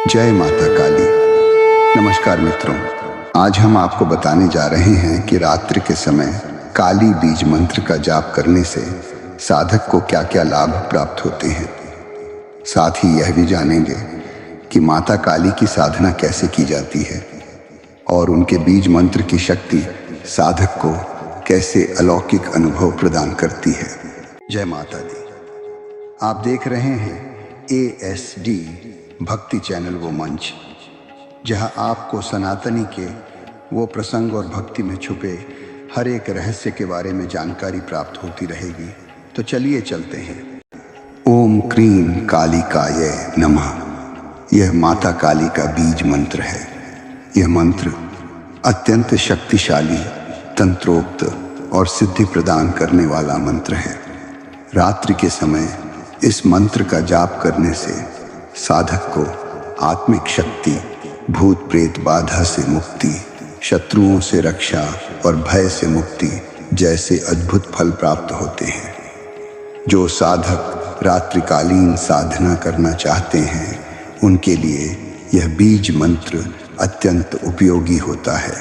जय माता काली। नमस्कार मित्रों, आज हम आपको बताने जा रहे हैं कि रात्रि के समय काली बीज मंत्र का जाप करने से साधक को क्या क्या लाभ प्राप्त होते हैं। साथ ही यह भी जानेंगे कि माता काली की साधना कैसे की जाती है और उनके बीज मंत्र की शक्ति साधक को कैसे अलौकिक अनुभव प्रदान करती है। जय माता दी। आप देख रहे हैं ASD भक्ति चैनल वो मंच, जहां आपको सनातनी के वो प्रसंग और भक्ति में छुपे हर एक रहस्य के बारे में जानकारी प्राप्त होती रहेगी। तो चलिए चलते हैं। ओम क्रीं कालिकाय नमः। यह माता काली का बीज मंत्र है। यह मंत्र अत्यंत शक्तिशाली, तंत्रोक्त और सिद्धि प्रदान करने वाला मंत्र है। रात्रि के समय इस मंत्र का जाप करने से साधक को आत्मिक शक्ति, भूत प्रेत बाधा से मुक्ति, शत्रुओं से रक्षा और भय से मुक्ति जैसे अद्भुत फल प्राप्त होते हैं। जो साधक रात्रिकालीन साधना करना चाहते हैं उनके लिए यह बीज मंत्र अत्यंत उपयोगी होता है।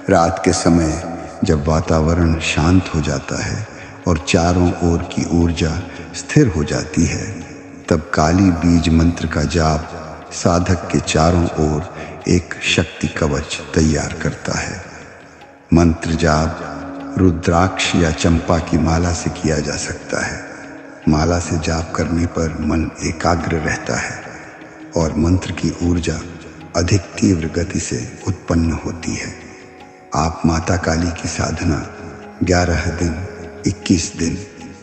रात के समय जब वातावरण शांत हो जाता है और चारों ओर की ऊर्जा स्थिर हो जाती है, तब काली बीज मंत्र का जाप साधक के चारों ओर एक शक्ति कवच तैयार करता है। मंत्र जाप रुद्राक्ष या चंपा की माला से किया जा सकता है। माला से जाप करने पर मन एकाग्र रहता है और मंत्र की ऊर्जा अधिक तीव्र गति से उत्पन्न होती है। आप माता काली की साधना 11 दिन, 21 दिन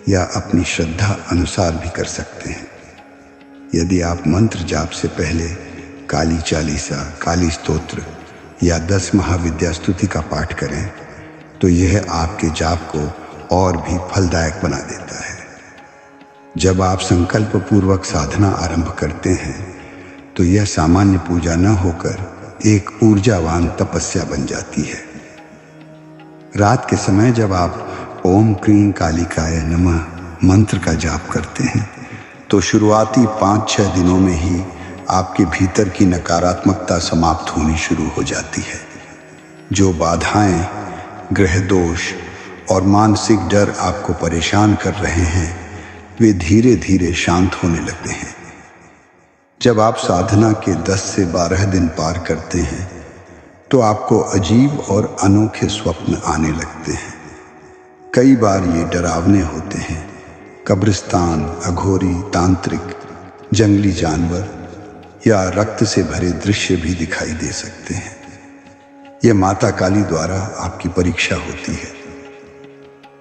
या अपनी श्रद्धा अनुसार भी कर सकते हैं। यदि आप मंत्र जाप से पहले काली चालीसा, काली स्तोत्र या 10 महाविद्या स्तुति का पाठ करें तो यह आपके जाप को और भी फलदायक बना देता है। जब आप संकल्प पूर्वक साधना आरंभ करते हैं तो यह सामान्य पूजा न होकर एक ऊर्जावान तपस्या बन जाती है। रात के समय जब आप ओम क्रीं कालिकाय नमः मंत्र का जाप करते हैं तो शुरुआती 5-6 दिनों में ही आपके भीतर की नकारात्मकता समाप्त होनी शुरू हो जाती है। जो बाधाएं, ग्रह दोष और मानसिक डर आपको परेशान कर रहे हैं वे धीरे धीरे शांत होने लगते हैं। जब आप साधना के 10 से 12 दिन पार करते हैं तो आपको अजीब और अनोखे स्वप्न आने लगते हैं। कई बार ये डरावने होते हैं। कब्रिस्तान, अघोरी, तांत्रिक, जंगली जानवर या रक्त से भरे दृश्य भी दिखाई दे सकते हैं। यह माता काली द्वारा आपकी परीक्षा होती है,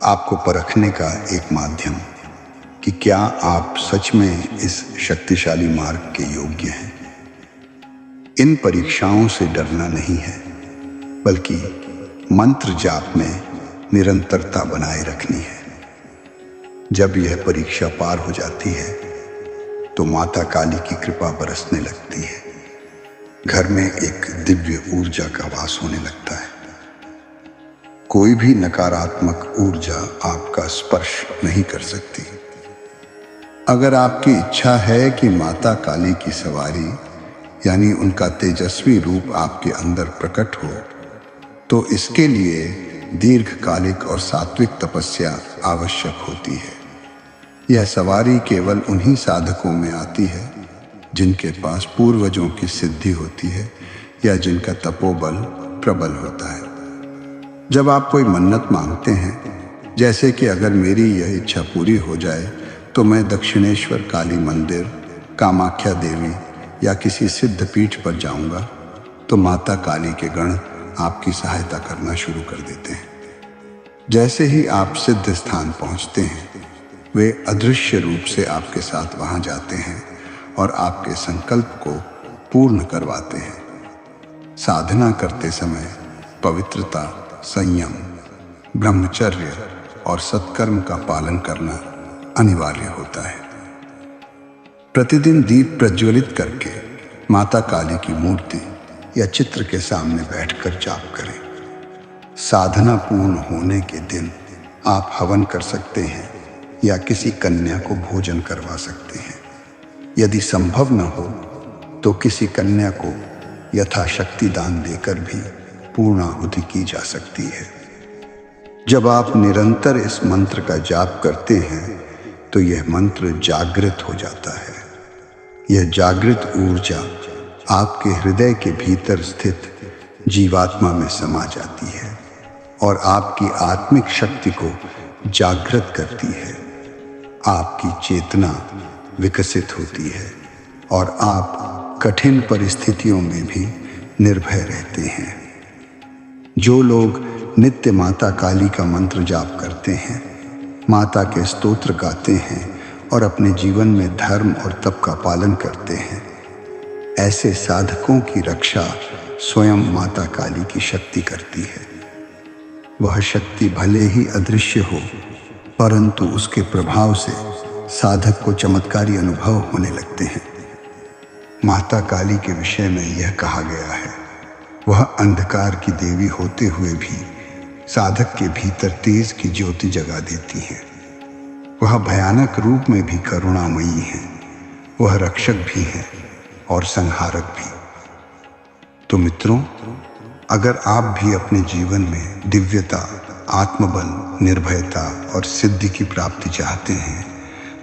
आपको परखने का एक माध्यम कि क्या आप सच में इस शक्तिशाली मार्ग के योग्य हैं। इन परीक्षाओं से डरना नहीं है, बल्कि मंत्र जाप में निरंतरता बनाए रखनी है। जब यह परीक्षा पार हो जाती है तो माता काली की कृपा बरसने लगती है। घर में एक दिव्य ऊर्जा का वास होने लगता है। कोई भी नकारात्मक ऊर्जा आपका स्पर्श नहीं कर सकती। अगर आपकी इच्छा है कि माता काली की सवारी यानी उनका तेजस्वी रूप आपके अंदर प्रकट हो तो इसके लिए दीर्घकालिक और सात्विक तपस्या आवश्यक होती है। यह सवारी केवल उन्हीं साधकों में आती है जिनके पास पूर्वजों की सिद्धि होती है या जिनका तपोबल प्रबल होता है। जब आप कोई मन्नत मांगते हैं, जैसे कि अगर मेरी यह इच्छा पूरी हो जाए तो मैं दक्षिणेश्वर काली मंदिर, कामाख्या देवी या किसी सिद्ध पीठ पर जाऊंगा, तो माता काली के गण आपकी सहायता करना शुरू कर देते हैं। जैसे ही आप सिद्ध स्थान पहुंचते हैं, वे अदृश्य रूप से आपके साथ वहां जाते हैं और आपके संकल्प को पूर्ण करवाते हैं। साधना करते समय पवित्रता, संयम, ब्रह्मचर्य और सत्कर्म का पालन करना अनिवार्य होता है। प्रतिदिन दीप प्रज्वलित करके माता काली की मूर्ति या चित्र के सामने बैठकर जाप करें। साधना पूर्ण होने के दिन आप हवन कर सकते हैं या किसी कन्या को भोजन करवा सकते हैं। यदि संभव न हो तो किसी कन्या को यथाशक्ति दान देकर भी पूर्णाहुति की जा सकती है। जब आप निरंतर इस मंत्र का जाप करते हैं तो यह मंत्र जागृत हो जाता है। यह जागृत ऊर्जा आपके हृदय के भीतर स्थित जीवात्मा में समा जाती है और आपकी आत्मिक शक्ति को जागृत करती है। आपकी चेतना विकसित होती है और आप कठिन परिस्थितियों में भी निर्भय रहते हैं। जो लोग नित्य माता काली का मंत्र जाप करते हैं, माता के स्तोत्र गाते हैं और अपने जीवन में धर्म और तप का पालन करते हैं, ऐसे साधकों की रक्षा स्वयं माता काली की शक्ति करती है। वह शक्ति भले ही अदृश्य हो, परंतु उसके प्रभाव से साधक को चमत्कारी अनुभव होने लगते हैं। माता काली के विषय में यह कहा गया है, वह अंधकार की देवी होते हुए भी साधक के भीतर तेज की ज्योति जगा देती है। वह भयानक रूप में भी करुणामयी है। वह रक्षक भी है और संहारक भी। तो मित्रों, अगर आप भी अपने जीवन में दिव्यता, आत्मबल, निर्भयता और सिद्धि की प्राप्ति चाहते हैं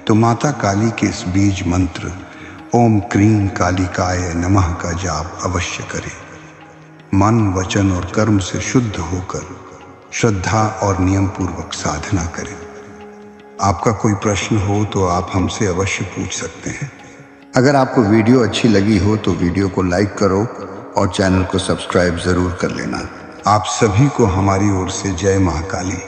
तो माता काली के इस बीज मंत्र ओम क्रीं कालिकाय नमः का जाप अवश्य करें। मन, वचन और कर्म से शुद्ध होकर श्रद्धा और नियम पूर्वक साधना करें। आपका कोई प्रश्न हो तो आप हमसे अवश्य पूछ सकते हैं। अगर आपको वीडियो अच्छी लगी हो तो वीडियो को लाइक करो और चैनल को सब्सक्राइब जरूर कर लेना। आप सभी को हमारी ओर से जय महाकाली।